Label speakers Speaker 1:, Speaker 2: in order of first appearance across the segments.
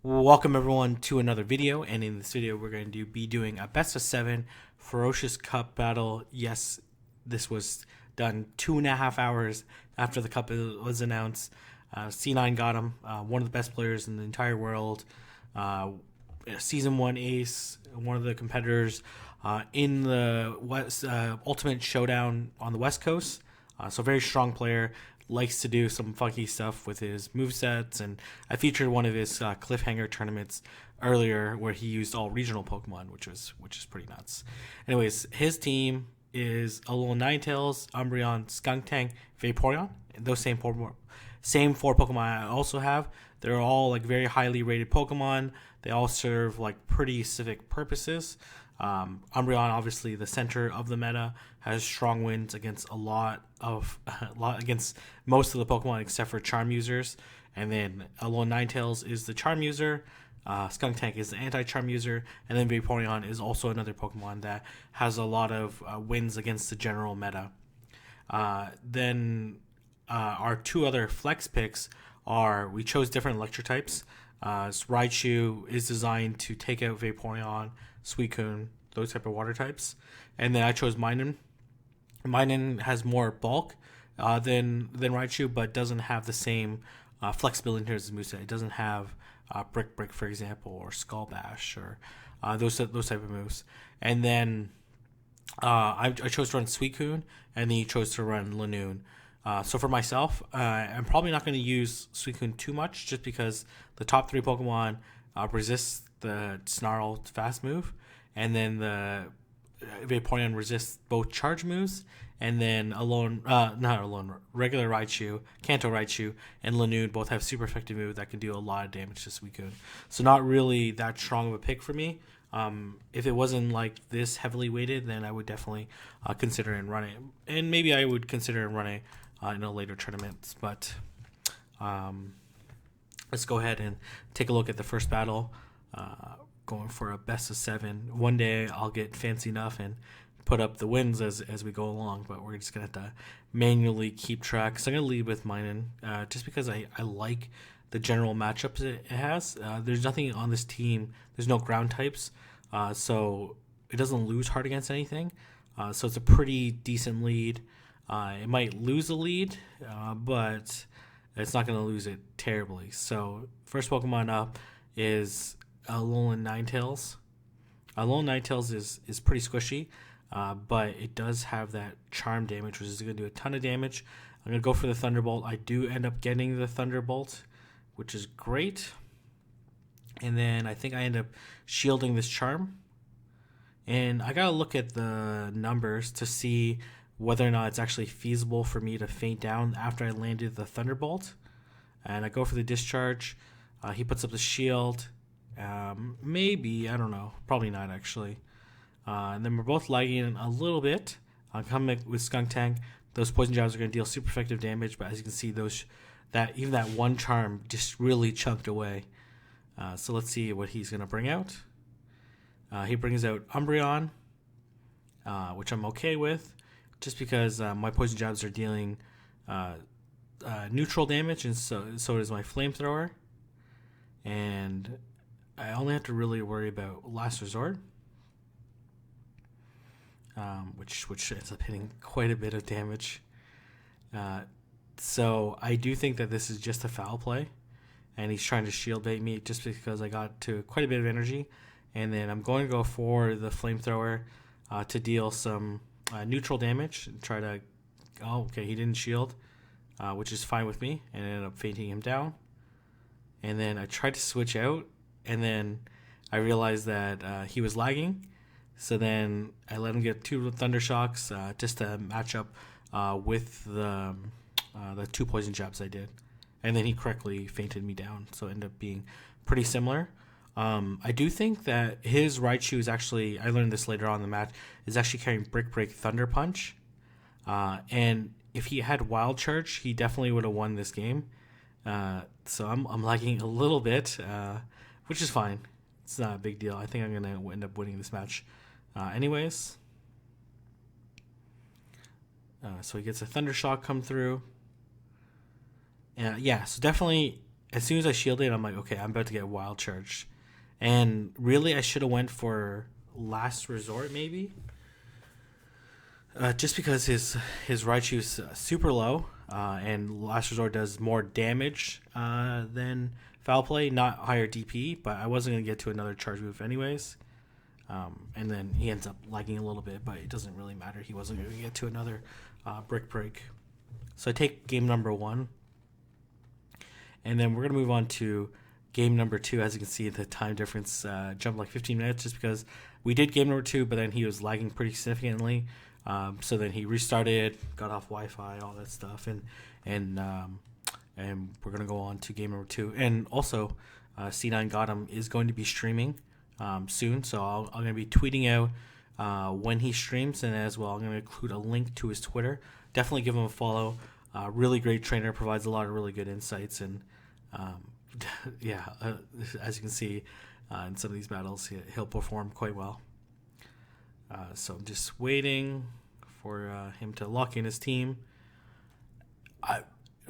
Speaker 1: Welcome everyone to another video, and in this video we're going to be doing a best of 7 Ferocious Cup battle. Yes, this was done 2.5 hours after the cup was announced. C9Gotem, one of the best players in the entire world, season 1 ace, one of the competitors in the Ultimate Showdown on the West Coast. So very strong player. Likes to do some funky stuff with his movesets, and I featured one of his cliffhanger tournaments earlier where he used all regional Pokemon, which is pretty nuts. Anyways, his team is Alolan Ninetales, Umbreon, Skuntank, Vaporeon. Those same four Pokemon I also have. They're all like very highly rated Pokemon. They all serve like pretty specific purposes. Umbreon, obviously the center of the meta, has strong wins against against most of the Pokemon except for Charm users. And then Alolan Ninetales is the Charm user. Skuntank is the anti-Charm user, and then Vaporeon is also another Pokemon that has a lot of wins against the general meta. Then our two other flex picks are, we chose different electric types. Raichu is designed to take out Vaporeon, Suicune, those type of water types. And then I chose Minun. Minun has more bulk than Raichu, but doesn't have the same flexibility in terms of moveset. It doesn't have Brick, for example, or Skull Bash, or those type of moves. And then I chose to run Suicune, and then he chose to run Lanoon. So for myself, I'm probably not going to use Suicune too much, just because the top 3 Pokemon resist the Snarl fast move, and then the Vaporeon resists both charge moves, and then regular Raichu, Kanto Raichu, and Lanoon both have super effective moves that can do a lot of damage to Suicune. So not really that strong of a pick for me. If it wasn't like this heavily weighted, then I would definitely consider and run it, and maybe I would consider and run it in a later tournament. But let's go ahead and take a look at the first battle. Going for a best of 7. One day I'll get fancy enough and put up the wins as we go along, but we're just gonna have to manually keep track. So I'm gonna lead with Minun, just because I like the general matchups it has. There's nothing on this team. There's no ground types, so it doesn't lose hard against anything. So it's a pretty decent lead. It might lose a lead, but it's not going to lose it terribly. So first Pokemon up is Alolan Ninetales. Alolan Ninetales is pretty squishy, but it does have that charm damage, which is going to do a ton of damage. I'm going to go for the Thunderbolt. I do end up getting the Thunderbolt, which is great. And then I think I end up shielding this charm. And I got to look at the numbers to see whether or not it's actually feasible for me to faint down after I landed the Thunderbolt. And I go for the discharge. He puts up the shield. Maybe, I don't know. Probably not, actually. And then we're both lagging a little bit. I'm coming with Skuntank. Those poison jabs are going to deal super effective damage, but as you can see, even that one charm just really chunked away. So let's see what he's going to bring out. He brings out Umbreon, which I'm okay with, just because my poison jabs are dealing neutral damage, and so does my flamethrower. And I only have to really worry about Last Resort, which ends up hitting quite a bit of damage. So I do think that this is just a foul play, and he's trying to shield bait me just because I got to quite a bit of energy. And then I'm going to go for the flamethrower to deal some neutral damage and try to... Oh, okay, he didn't shield, which is fine with me, and I ended up fainting him down. And then I tried to switch out, and then I realized that he was lagging. So then I let him get 2 Thunder Shocks just to match up with the 2 poison jabs I did. And then he correctly fainted me down, so it ended up being pretty similar. I do think that his Raichu is actually, I learned this later on in the match, is actually carrying Brick, Thunder Punch. And if he had Wild Charge, he definitely would have won this game. So I'm lagging a little bit, which is fine. It's not a big deal. I think I'm going to end up winning this match anyways. So he gets a Thunder Shock come through. Yeah, so definitely as soon as I shielded, I'm like, okay, I'm about to get wild charged. And really, I should have went for Last Resort, maybe. Just because his Raichu is super low, and Last Resort does more damage than Foul Play, not higher DP, but I wasn't going to get to another charge move anyways. And then he ends up lagging a little bit, but it doesn't really matter. He wasn't going to get to another Brick Break. So I take game number 1. And then we're going to move on to game number 2. As you can see, the time difference jumped like 15 minutes just because we did game number 2, but then he was lagging pretty significantly. So then he restarted, got off Wi-Fi, all that stuff, and we're gonna go on to game number 2. And also, c9Gotem is going to be streaming soon, so I'm gonna be tweeting out when he streams, and as well, I'm gonna include a link to his Twitter. Definitely give him a follow. Really great trainer, provides a lot of really good insights, and as you can see in some of these battles, he'll perform quite well. So I'm just waiting for him to lock in his team.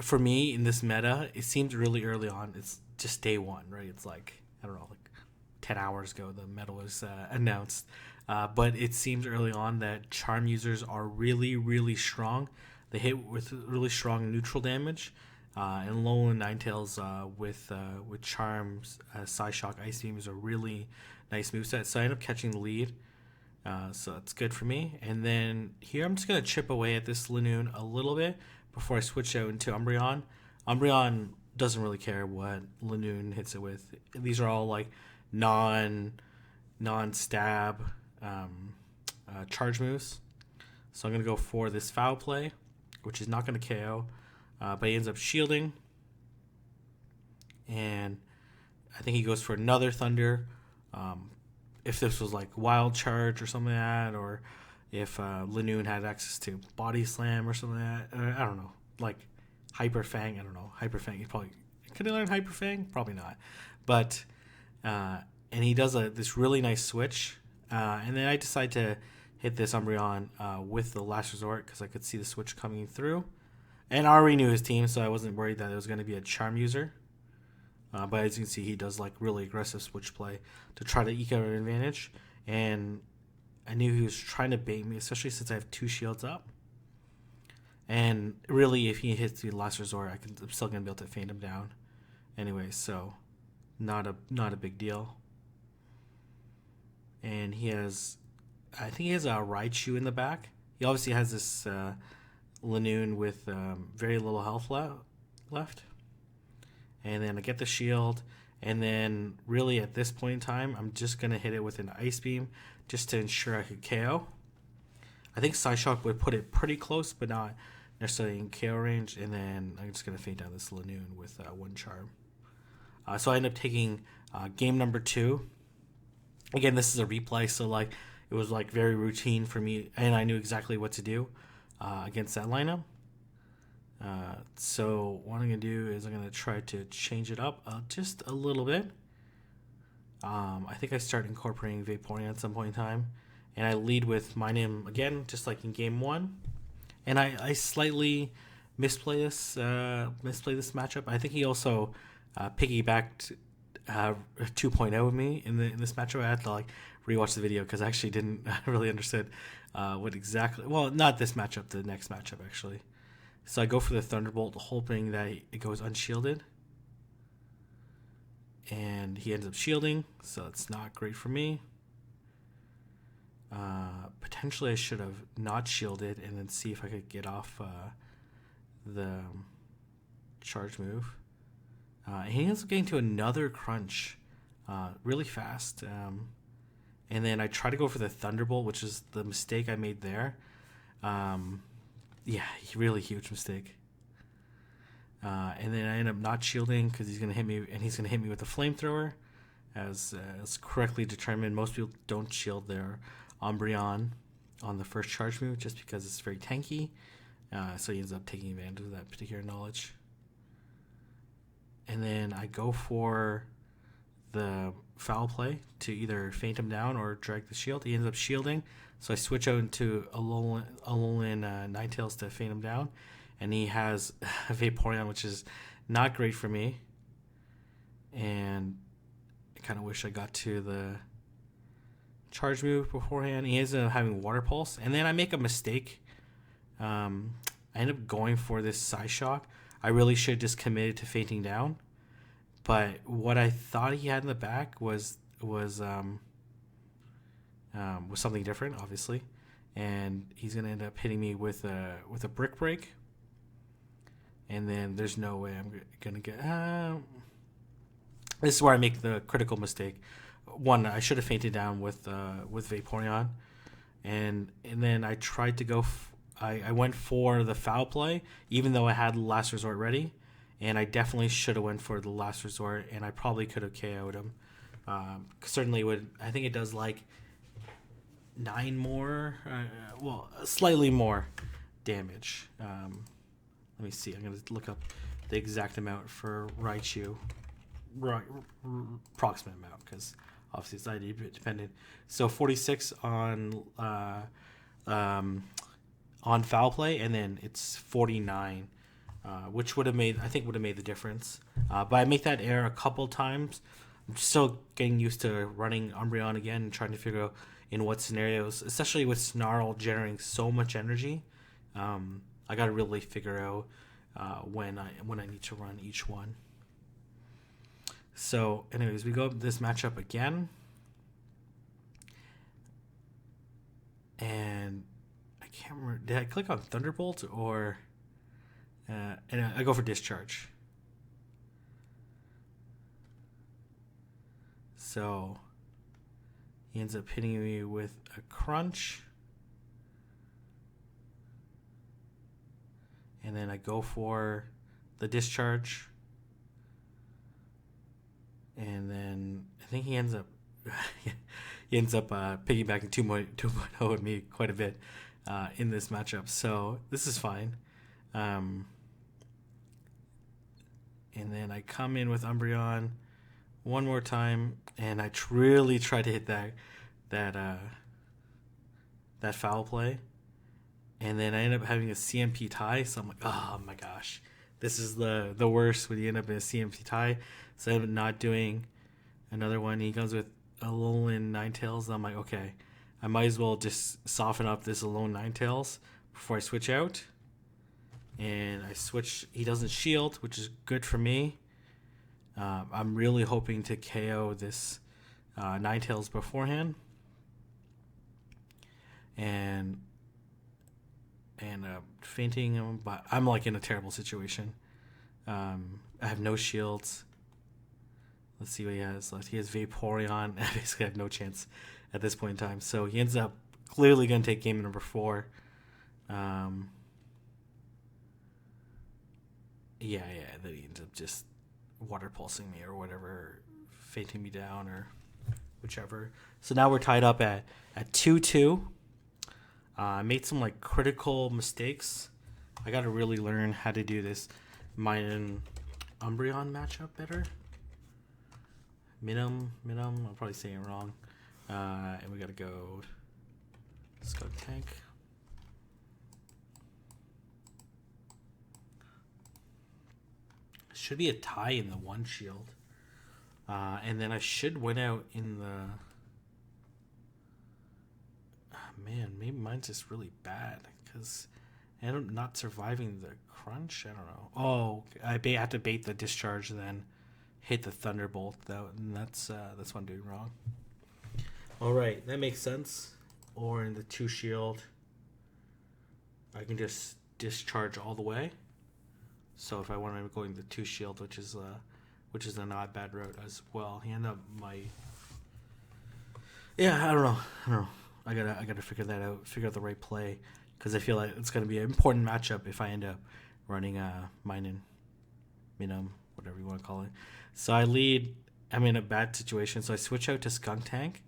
Speaker 1: For me, in this meta, it seems really early on. It's just day 1, right? It's like, I don't know, like 10 hours ago the meta was announced. But it seems early on that charm users are really, really strong. They hit with really strong neutral damage. And Alolan Ninetales with charms, Psyshock, Ice Beam is a really nice moveset. So I end up catching the lead. So that's good for me. And then here I'm just going to chip away at this Linoon a little bit before I switch out into Umbreon. Umbreon doesn't really care what Linoon hits it with. These are all like non-stab charge moves. So I'm going to go for this Foul Play, which is not going to KO. But he ends up shielding. And I think he goes for another Thunder. If this was like Wild Charge or something like that, or if Linoon had access to Body Slam or something like that, I don't know, like Hyper Fang, I don't know, Hyper Fang, could he learn Hyper Fang? Probably not, but and he does this really nice switch, and then I decide to hit this Umbreon with the Last Resort because I could see the switch coming through, and I already knew his team, so I wasn't worried that it was going to be a Charm user. But as you can see, he does like really aggressive switch play to try to eke out an advantage. And I knew he was trying to bait me, especially since I have 2 shields up. And really, if he hits the Last Resort, I'm still going to be able to feint him down. Anyway, so not a big deal. And I think he has a Raichu in the back. He obviously has this Linoon with very little health left. And then I get the shield, and then really at this point in time, I'm just going to hit it with an Ice Beam just to ensure I could KO. I think Psyshock would put it pretty close, but not necessarily in KO range, and then I'm just going to feint down this Linoon with 1 charm. So I end up taking game number 2. Again, this is a replay, so like it was like very routine for me, and I knew exactly what to do against that lineup. So what I'm going to do is I'm going to try to change it up just a little bit. I think I start incorporating Vaporeon at some point in time. And I lead with Minun again, just like in game 1. And I slightly misplay this matchup. I think he also piggybacked 2.0 with me in this matchup. I had to like rewatch the video because I actually didn't really understand what exactly. Well, not this matchup, the next matchup actually. So I go for the Thunderbolt, hoping that it goes unshielded. And he ends up shielding, so it's not great for me. Potentially I should have not shielded and then see if I could get off the charge move. And he ends up getting to another crunch really fast. And then I try to go for the Thunderbolt, which is the mistake I made there. Yeah, really huge mistake. And then I end up not shielding because he's going to hit me, and he's going to hit me with a flamethrower. As correctly determined, most people don't shield their Umbreon on the first charge move just because it's very tanky. So he ends up taking advantage of that particular knowledge. And then I go for the Foul Play to either feint him down or drag the shield. He ends up shielding. So I switch out into Alolan Ninetales to feint him down. And he has a Vaporeon, which is not great for me. And I kind of wish I got to the charge move beforehand. He ends up having Water Pulse. And then I make a mistake. I end up going for this Psy Shock. I really should have just committed to fainting down. But what I thought he had in the back was something different, obviously. And he's going to end up hitting me with a Brick Break. And then there's no way I'm going to get... this is where I make the critical mistake. One, I should have fainted down with Vaporeon. And then I tried to go... I went for the foul play, even though I had Last Resort ready. And I definitely should have went for the Last Resort, and I probably could have KO'd him. Certainly would... I think it does like 9 more... slightly more damage. Let me see. I'm going to look up the exact amount for Raichu. Approximate amount, because obviously it's ID dependent. So 46 on foul play, and then it's 49, which would have made the difference. But I make that error a couple times. I'm still getting used to running Umbreon again and trying to figure out in what scenarios, especially with Snarl generating so much energy. I got to really figure out when I need to run each one. So, anyways, we go up this matchup again. And I can't remember. Did I click on Thunderbolt or... and I go for Discharge. So, he ends up hitting me with a Crunch. And then I go for the Discharge. And then I think he ends up piggybacking 2.0 with me quite a bit in this matchup. So this is fine. And then I come in with Umbreon one more time, and I really try to hit that foul play. And then I end up having a CMP tie. So I'm like, oh my gosh, this is the worst when you end up in a CMP tie. So I end up not doing another one. He comes with Alolan Ninetales. I'm like, okay, I might as well just soften up this Alolan Ninetales before I switch out. And I switch. He doesn't shield, which is good for me. I'm really hoping to KO this Ninetales beforehand. And fainting him, but I'm like in a terrible situation. I have no shields. Let's see what he has left. He has Vaporeon. I basically have no chance at this point in time. So he ends up clearly going to take game number 4. Then he ends up just water pulsing me or whatever, fainting me down or whichever. So now we're tied up at 2-2. I made some like critical mistakes. I got to really learn how to do this mine and Umbreon matchup better. Minimum, I'm probably saying it wrong. And we got to go Skunk Tank. Should be a tie in the one shield. And then I should win out in the... man, maybe mine's just really bad because I'm not surviving the crunch. I don't know. Oh, I have to bait the Discharge, then hit the Thunderbolt. That's what I'm doing wrong. All right, that makes sense. Or in the 2 shield, I can just Discharge all the way. So if I want to go in the 2 shield, which is a not bad route as well, he ended up I don't know. I gotta figure that out. Figure out the right play because I feel like it's gonna be an important matchup if I end up running mine and Minum, whatever you want to call it. So I lead. I'm in a bad situation, so I switch out to Skunk Tank,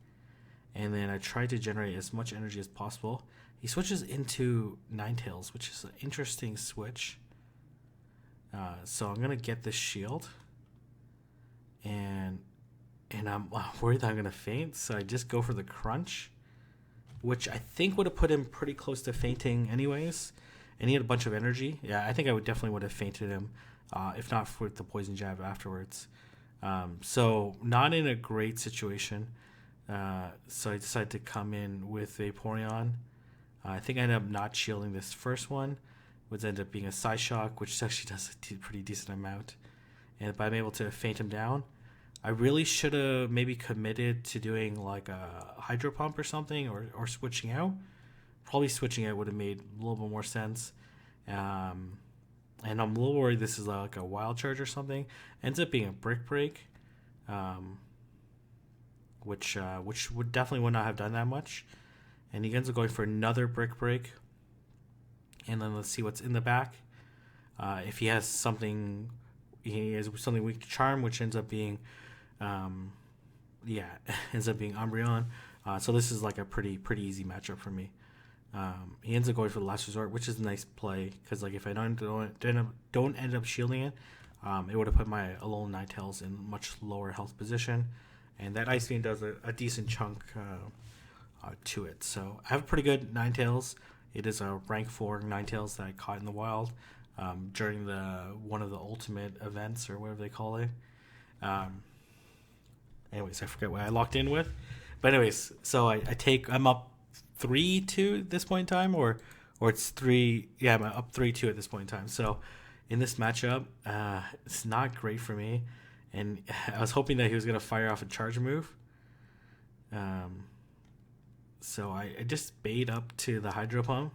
Speaker 1: and then I try to generate as much energy as possible. He switches into Ninetales, which is an interesting switch. So I'm gonna get this shield, and I'm worried that I'm gonna faint. So I just go for the Crunch, which I think would have put him pretty close to fainting anyways. And he had a bunch of energy. Yeah, I think I definitely would have fainted him, if not for the Poison Jab afterwards. So not in a great situation. So I decided to come in with Vaporeon. I think I ended up not shielding this first one, which ended up being a Psyshock, which actually does a pretty decent amount. And but I'm able to feint him down. I really should have maybe committed to doing like a Hydro Pump or something, or switching out. Probably switching out would have made a little bit more sense. And I'm a little worried this is like a Wild Charge or something. Ends up being a Brick Break, which would definitely not have done that much. And he ends up going for another Brick Break. And then let's see what's in the back. If he has something, he has something weak to Charm, which ends up being, ends up being Umbreon. So this is like a pretty easy matchup for me. He ends up going for the Last Resort, which is a nice play because like if I don't end up shielding it, it would have put my Alolan Ninetales in much lower health position, and that Ice Beam does a decent chunk to it. So I have a pretty good Ninetales. It is a rank 4 Ninetales that I caught in the wild during one of the ultimate events or whatever they call it. Anyways, I forget what I locked in with, but anyways, so I'm up 3-2 at this point in time, or it's 3. Yeah, I'm up 3-2 at this point in time. So in this matchup, it's not great for me, and I was hoping that he was gonna fire off a charge move. So I just bait up to the Hydro Pump,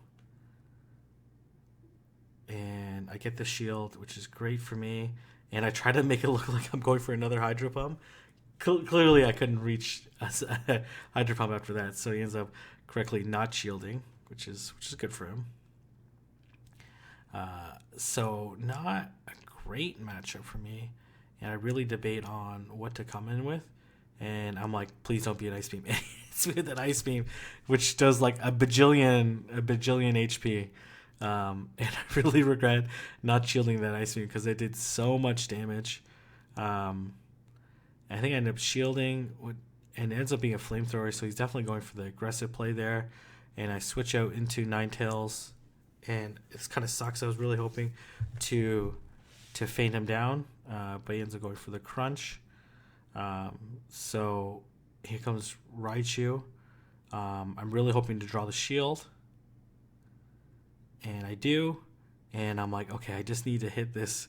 Speaker 1: and I get the shield, which is great for me. And I try to make it look like I'm going for another Hydro Pump. Clearly, I couldn't reach a Hydro Pump after that, so he ends up correctly not shielding, which is good for him. So not a great matchup for me, and I really debate on what to come in with. And I'm like, please don't be an Ice Beam. It's with an Ice Beam, which does like a bajillion HP. And I really regret not shielding that Ice Beam because it did so much damage. I think I ended up shielding, and it ends up being a Flamethrower, so he's definitely going for the aggressive play there. And I switch out into Ninetales, and it kind of sucks. I was really hoping to feint him down, but he ends up going for the Crunch. So here comes Raichu. I'm really hoping to draw the shield, and I do. And I'm like, okay, I just need to hit this,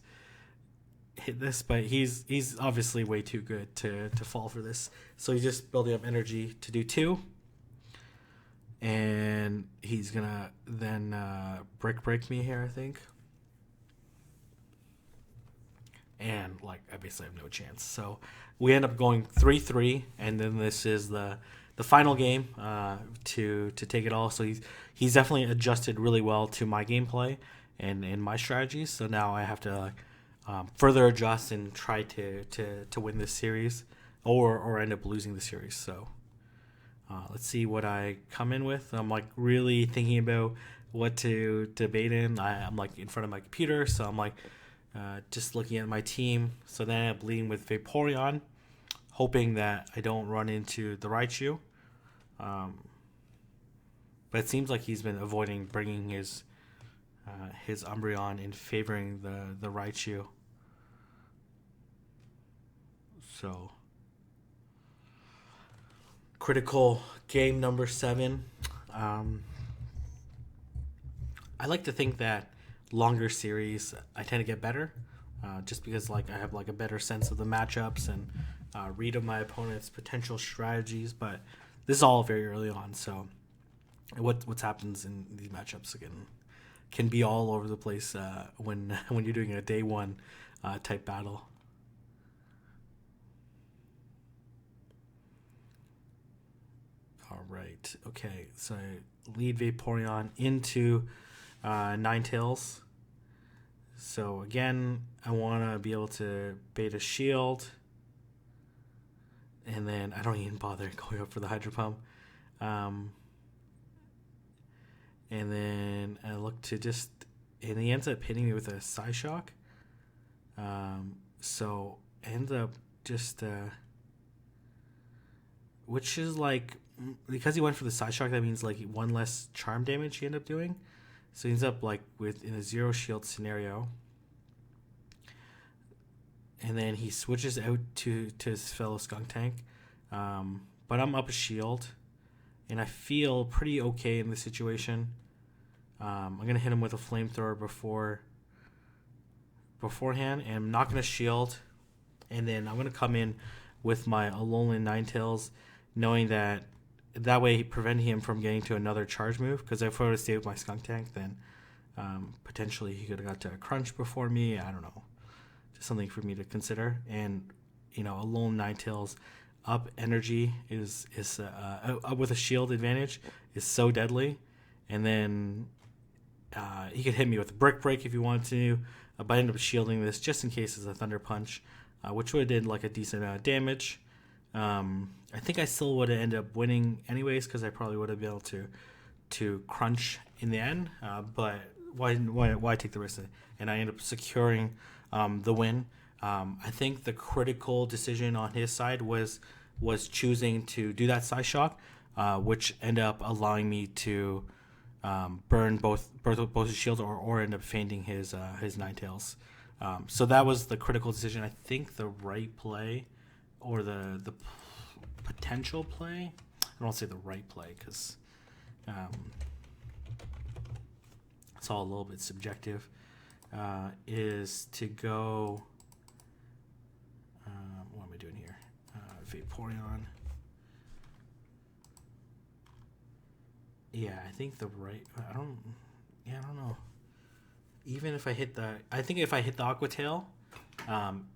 Speaker 1: but he's obviously way too good to fall for this. So he's just building up energy to do 2, and he's gonna then Brick Break me here, I think. And like I basically have no chance. So we end up going 3-3, and then this is the final game to take it all. So he's definitely adjusted really well to my gameplay and my strategies. So now I have to further adjust and try to win this series, or end up losing the series. So let's see what I come in with. I'm like really thinking about what to debate in. I'm like in front of my computer, so I'm like just looking at my team. So then I end up leading with Vaporeon, hoping that I don't run into the Raichu. But it seems like he's been avoiding bringing his Umbreon and favoring the Raichu. So critical game number 7. I like to think that longer series I tend to get better, just because like I have like a better sense of the matchups and read of my opponent's potential strategies. But this is all very early on, so what happens in these matchups can be all over the place when you're doing a day 1 type battle. All right, okay, so I lead Vaporeon into Ninetales. So again, I want to be able to bait a shield, and then I don't even bother going up for the Hydro Pump. And then I look to and he ends up hitting me with a Psyshock. So ends up just, which is like, because he went for the Psyshock, that means like 1 less charm damage he ended up doing. So he ends up like in a 0 shield scenario. and then he switches out to his fellow skunk tank. But I'm up a shield, and I feel pretty okay in this situation. I'm gonna hit him with a flamethrower beforehand, and I'm not gonna shield. And then I'm gonna come in with my Alolan Ninetales, knowing that way preventing him from getting to another charge move. Because if I would have stayed with my skunk tank, then potentially he could have got to a crunch before me. I don't know, just something for me to consider. And Alolan Ninetales up energy is up with a shield advantage is so deadly. And then he could hit me with a brick break if he wanted to, but I ended up shielding this just in case it's a thunder punch, which would have did like a decent amount of damage. I think I still would have ended up winning anyways, because I probably would have been able to crunch in the end. But why take the risk? And I ended up securing the win. I think the critical decision on his side was choosing to do that Psy Shock, which ended up allowing me to burn both his shields or end up feinting his Ninetales. So that was the critical decision. I think the right play, or the potential play, I don't say the right play because it's all a little bit subjective, is to go, what am I doing here? Vaporeon. Yeah, I think the right, I don't know. Even if I hit I think if I hit the Aqua Tail,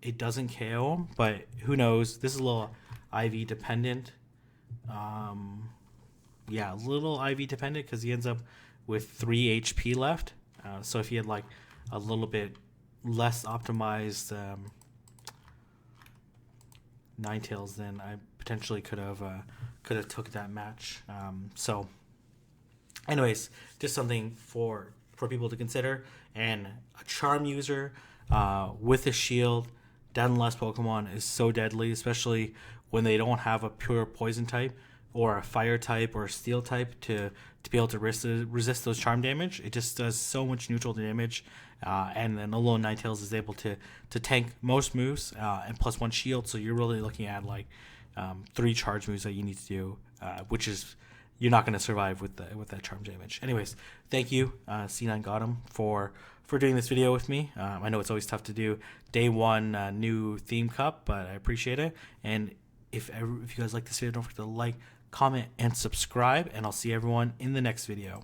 Speaker 1: it doesn't KO him, but who knows? This is a little IV dependent. Yeah, a little IV dependent because he ends up with 3 HP left. So if he had like a little bit less optimized Ninetales, then I potentially could have took that match. So, anyways, just something for people to consider. And a charm user with a shield down the last Pokemon is so deadly, especially when they don't have a pure poison type or a fire type or a steel type to be able to resist those charm damage. It just does so much neutral damage. And then Alolan Ninetales is able to tank most moves and plus 1 shield. So you're really looking at like 3 charge moves that you need to do, which is you're not going to survive with that charm damage. Anyways, thank you, c9Gotem, for doing this video with me. I know it's always tough to do day one new theme cup, but I appreciate it. And if you guys like this video, don't forget to like, comment, and subscribe. And I'll see everyone in the next video.